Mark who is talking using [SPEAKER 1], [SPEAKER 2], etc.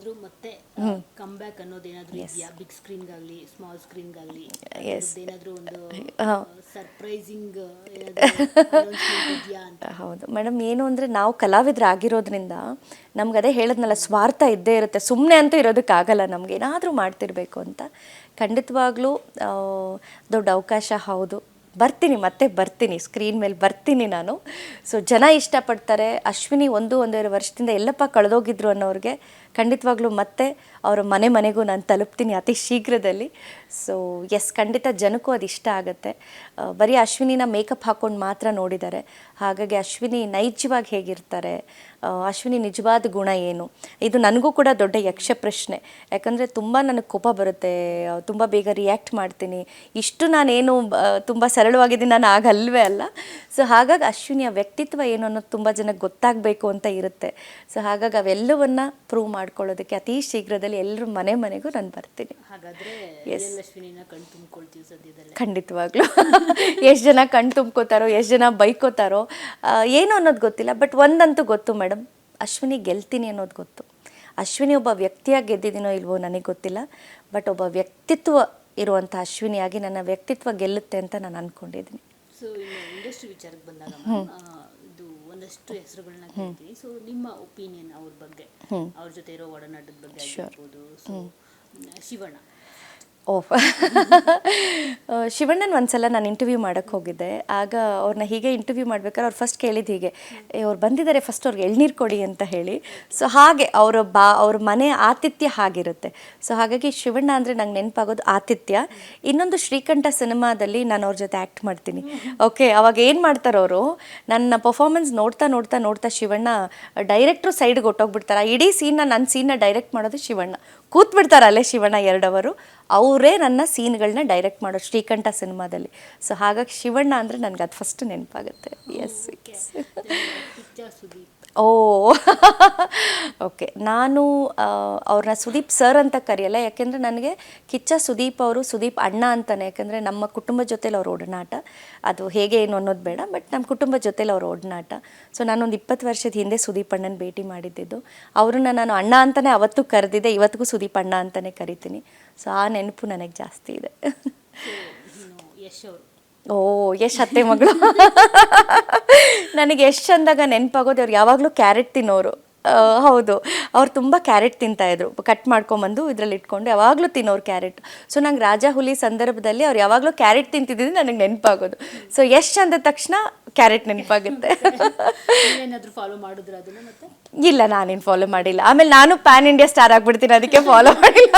[SPEAKER 1] ಏನಾದರೂ ಮತ್ತೆ come back ಅನ್ನೋದೇನಾದರೂ ಇದೆಯಾ, ಬಿಗ್ ಸ್ಕ್ರೀನ್ಗಾಗಲಿ ಸ್ಮಾಲ್ ಸ್ಕ್ರೀನ್ಗಾಗಲಿ ಏನಾದರೂ ಒಂದು ಸರ್ಪ್ರೈಸಿಂಗ್ ಅನೌನ್ಸ್ಮೆಂಟ್ ಇದೆಯಾ ಅಂತ?
[SPEAKER 2] ಹೌದು ಮೇಡಮ್, ಏನು ಅಂದರೆ ನಾವು ಕಲಾವಿದರಾಗಿರೋದ್ರಿಂದ ನಮ್ಗೆ ಅದೇ ಹೇಳಿದ್ನಲ್ಲ, ಸ್ವಾರ್ಥ ಇದ್ದೇ ಇರುತ್ತೆ. ಸುಮ್ಮನೆ ಅಂತೂ ಇರೋದಕ್ಕಾಗಲ್ಲ, ನಮ್ಗೆ ಏನಾದರೂ ಮಾಡ್ತಿರ್ಬೇಕು ಅಂತ. ಖಂಡಿತವಾಗ್ಲೂ ದೊಡ್ಡ ಅವಕಾಶ ಹೌದು, ಬರ್ತೀನಿ, ಮತ್ತೆ ಬರ್ತೀನಿ, ಸ್ಕ್ರೀನ್ ಮೇಲೆ ಬರ್ತೀನಿ ನಾನು. ಸೊ ಜನ ಇಷ್ಟಪಡ್ತಾರೆ. ಅಶ್ವಿನಿ 1-1.5 ವರ್ಷದಿಂದ ಎಲ್ಲಪ್ಪ ಕಳೆದೋಗಿದ್ರು ಅನ್ನೋರಿಗೆ ಖಂಡಿತವಾಗ್ಲೂ ಮತ್ತೆ ಅವರ ಮನೆಗೂ ನಾನು ತಲುಪ್ತೀನಿ ಅತಿ ಶೀಘ್ರದಲ್ಲಿ. ಸೊ ಎಸ್, ಖಂಡಿತ ಜನಕ್ಕೂ ಅದು ಇಷ್ಟ ಆಗುತ್ತೆ. ಬರೀ ಅಶ್ವಿನಿನ ಮೇಕಪ್ ಹಾಕ್ಕೊಂಡು ಮಾತ್ರ ನೋಡಿದ್ದಾರೆ. ಹಾಗಾಗಿ ಅಶ್ವಿನಿ ನೈಜವಾಗಿ ಹೇಗಿರ್ತಾರೆ, ಅಶ್ವಿನಿ ನಿಜವಾದ ಗುಣ ಏನು, ಇದು ನನಗೂ ಕೂಡ ದೊಡ್ಡ ಯಕ್ಷ ಪ್ರಶ್ನೆ. ಯಾಕಂದರೆ ತುಂಬ ನನಗೆ ಕೋಪ ಬರುತ್ತೆ, ತುಂಬ ಬೇಗ ರಿಯಾಕ್ಟ್ ಮಾಡ್ತೀನಿ. ಇಷ್ಟು ನಾನೇನು ತುಂಬ ಸರಳವಾಗಿದ್ದೀನಿ ನಾನು, ಆಗಲ್ವೇ ಅಲ್ಲ. ಸೊ ಹಾಗಾಗಿ ಅಶ್ವಿನಿಯ ವ್ಯಕ್ತಿತ್ವ ಏನು ಅನ್ನೋದು ತುಂಬ ಜನಕ್ಕೆ ಗೊತ್ತಾಗಬೇಕು ಅಂತ ಇರುತ್ತೆ. ಸೊ ಹಾಗಾಗಿ ಅವೆಲ್ಲವನ್ನು ಪ್ರೂವ್ ಮಾಡ್ಕೊಳ್ಳೋದಕ್ಕೆ ಅತಿ ಶೀಘ್ರದಲ್ಲಿ ಎಲ್ಲರ ಮನೆಗೂ ನಾನು ಬರ್ತೀನಿ.
[SPEAKER 1] ಹಾಗಾದರೆ ಅಶ್ವಿನಿನ ಕಣ್ ತುಂಬಿಕೊಳ್ತೀವಿ ಸದ್ಯದಲ್ಲೇ.
[SPEAKER 2] ಖಂಡಿತವಾಗ್ಲೂ. ಎಷ್ಟು ಜನ ಕಣ್ ತುಂಬ್ಕೋತಾರೋ, ಎಷ್ಟು ಜನ ಬೈಕೋತಾರೋ ಏನು ಅನ್ನೋದು ಗೊತ್ತಿಲ್ಲ. ಬಟ್ ಒಂದಂತೂ ಗೊತ್ತು ಮೇಡಮ್, ಅಶ್ವಿನಿ ಗೆಲ್ತೀನಿ ಅನ್ನೋದು ಗೊತ್ತು. ಅಶ್ವಿನಿ ಒಬ್ಬ ವ್ಯಕ್ತಿಯಾಗಿ ಗೆದ್ದಿದ್ದೀನೋ ಇಲ್ವೋ ನನಗೆ ಗೊತ್ತಿಲ್ಲ, ಬಟ್ ಒಬ್ಬ ವ್ಯಕ್ತಿತ್ವ ಇರುವಂಥ ಅಶ್ವಿನಿಯಾಗಿ ನನ್ನ ವ್ಯಕ್ತಿತ್ವ ಗೆಲ್ಲುತ್ತೆ ಅಂತ ನಾನು ಅಂದ್ಕೊಂಡಿದ್ದೀನಿ.
[SPEAKER 1] ಸೊ ಇನ್ನು ಇಂಡಸ್ಟ್ರಿ ವಿಚಾರಕ್ಕೆ ಬಂದಾಗ ಇದು ಒಂದಷ್ಟು ಹೆಸರುಗಳನ್ನ ಕೇಳ್ತೀನಿ. ಸೊ ನಿಮ್ಮ ಒಪಿನಿಯನ್ ಅವ್ರ ಬಗ್ಗೆ, ಅವ್ರ ಜೊತೆ ಇರೋ ಒಡನಾಟದ ಬಗ್ಗೆ ಆಗಿರ್ಬೋದು. ಸೊ ಶಿವಣ್ಣ,
[SPEAKER 2] ಶಿವಣ್ಣನ ಒಂದ್ಸಲ ನಾನು ಇಂಟರ್ವ್ಯೂ ಮಾಡೋಕ್ಕೆ ಹೋಗಿದ್ದೆ. ಆಗ ಅವ್ರನ್ನ ಹೀಗೆ ಇಂಟರ್ವ್ಯೂ ಮಾಡ್ಬೇಕಾದ್ರೆ ಅವ್ರು ಫಸ್ಟ್ ಕೇಳಿದ್ದು ಹೀಗೆ, ಅವ್ರು ಬಂದಿದ್ದಾರೆ, ಫಸ್ಟ್ ಅವ್ರಿಗೆ ಎಳ್ನೀರು ಕೊಡಿ ಅಂತ ಹೇಳಿ. ಸೊ ಹಾಗೆ ಅವ್ರ ಮನೆ ಆತಿಥ್ಯ ಹಾಗಿರುತ್ತೆ. ಸೊ ಹಾಗಾಗಿ ಶಿವಣ್ಣ ಅಂದರೆ ನಂಗೆ ನೆನಪಾಗೋದು ಆತಿಥ್ಯ. ಇನ್ನೊಂದು ಶ್ರೀಕಂಠ ಸಿನಿಮಾದಲ್ಲಿ ನಾನು ಅವ್ರ ಜೊತೆ ಆ್ಯಕ್ಟ್ ಮಾಡ್ತೀನಿ. ಓಕೆ, ಅವಾಗ ಏನು ಮಾಡ್ತಾರವರು, ನನ್ನ ಪರ್ಫಾರ್ಮೆನ್ಸ್ ನೋಡ್ತಾ ಶಿವಣ್ಣ ಡೈರೆಕ್ಟ್ರು ಸೈಡ್ಗೆ ಹೊಟ್ಟೋಗ್ಬಿಡ್ತಾರೆ. ಇಡೀ ನನ್ನ ಸೀನ್ನ ಡೈರೆಕ್ಟ್ ಮಾಡೋದು ಶಿವಣ್ಣ. ಕೂತ್ಬಿಡ್ತಾರೆ ಅಲ್ಲೇ ಶಿವಣ್ಣ 2 ಅವರು, ಅವರೇ ನನ್ನ ಸೀನ್ಗಳನ್ನ ಡೈರೆಕ್ಟ್ ಮಾಡೋದು ಶ್ರೀಕಂಠ ಸಿನಿಮಾದಲ್ಲಿ. ಸೊ ಹಾಗಾಗಿ ಶಿವಣ್ಣ ಅಂದರೆ ನನಗೆ ಅದು ಫಸ್ಟ್ ನೆನಪಾಗುತ್ತೆ. ಎಸ್. ಓ ಓಕೆ, ನಾನು ಅವ್ರನ್ನ ಸುದೀಪ್ ಸರ್ ಅಂತ ಕರೆಯಲ್ಲ, ಯಾಕೆಂದರೆ ನನಗೆ ಕಿಚ್ಚ ಸುದೀಪ್ ಅಣ್ಣ ಅಂತಾನೆ. ಯಾಕೆಂದರೆ ನಮ್ಮ ಕುಟುಂಬದ ಜೊತೇಲಿ ಅವ್ರ ಒಡನಾಟ, ಅದು ಹೇಗೆ ಏನು ಅನ್ನೋದು ಬೇಡ, ಬಟ್ ನಮ್ಮ ಕುಟುಂಬದ ಜೊತೇಲಿ ಅವ್ರ ಒಡನಾಟ. ಸೊ ನಾನೊಂದು 20 ವರ್ಷದ ಹಿಂದೆ ಸುದೀಪ್ ಅಣ್ಣನ ಭೇಟಿ ಮಾಡಿದ್ದಿದ್ದು. ಅವ್ರನ್ನ ನಾನು ಅಣ್ಣ ಅಂತಲೇ ಅವತ್ತು ಕರೆದಿದ್ದೆ, ಇವತ್ತಿಗೂ ಸುದೀಪ್ ಅಣ್ಣ ಅಂತಲೇ ಕರಿತೀನಿ. ಸೊ ಆ ನೆನಪು ನನಗೆ ಜಾಸ್ತಿ ಇದೆ. ಓ, ಯಶ್ ಅತ್ತೆ ಮಗಳು. ನನಗೆ ಯಶ್ ಅಂದಾಗ ನೆನಪಾಗೋದು, ಅವ್ರು ಯಾವಾಗಲೂ ಕ್ಯಾರೆಟ್ ತಿನ್ನೋರು. ಹೌದು, ಅವ್ರು ತುಂಬ ಕ್ಯಾರೆಟ್ ತಿಂತಾಯಿದ್ರು, ಕಟ್ ಮಾಡ್ಕೊಂಬಂದು ಇದರಲ್ಲಿ ಇಟ್ಕೊಂಡು ಯಾವಾಗಲೂ ತಿನ್ನೋರು ಕ್ಯಾರೆಟ್. ಸೊ ನಂಗೆ ರಾಜಾ ಹುಲಿ ಸಂದರ್ಭದಲ್ಲಿ ಅವ್ರು ಯಾವಾಗಲೂ ಕ್ಯಾರೆಟ್ ತಿಂತಿದ್ದು ನನಗೆ ನೆನಪಾಗೋದು. ಸೊ ಯಶ್ ಅಂದ ತಕ್ಷಣ ಕ್ಯಾರೆಟ್ ನೆನಪಾಗುತ್ತೆ. ಇಲ್ಲ, ನಾನೇನು ಫಾಲೋ ಮಾಡಿಲ್ಲ. ಆಮೇಲೆ ನಾನು ಪ್ಯಾನ್ ಇಂಡಿಯಾ ಸ್ಟಾರ್ ಆಗಿಬಿಡ್ತೀನಿ, ಅದಕ್ಕೆ ಫಾಲೋ ಮಾಡಿಲ್ಲ.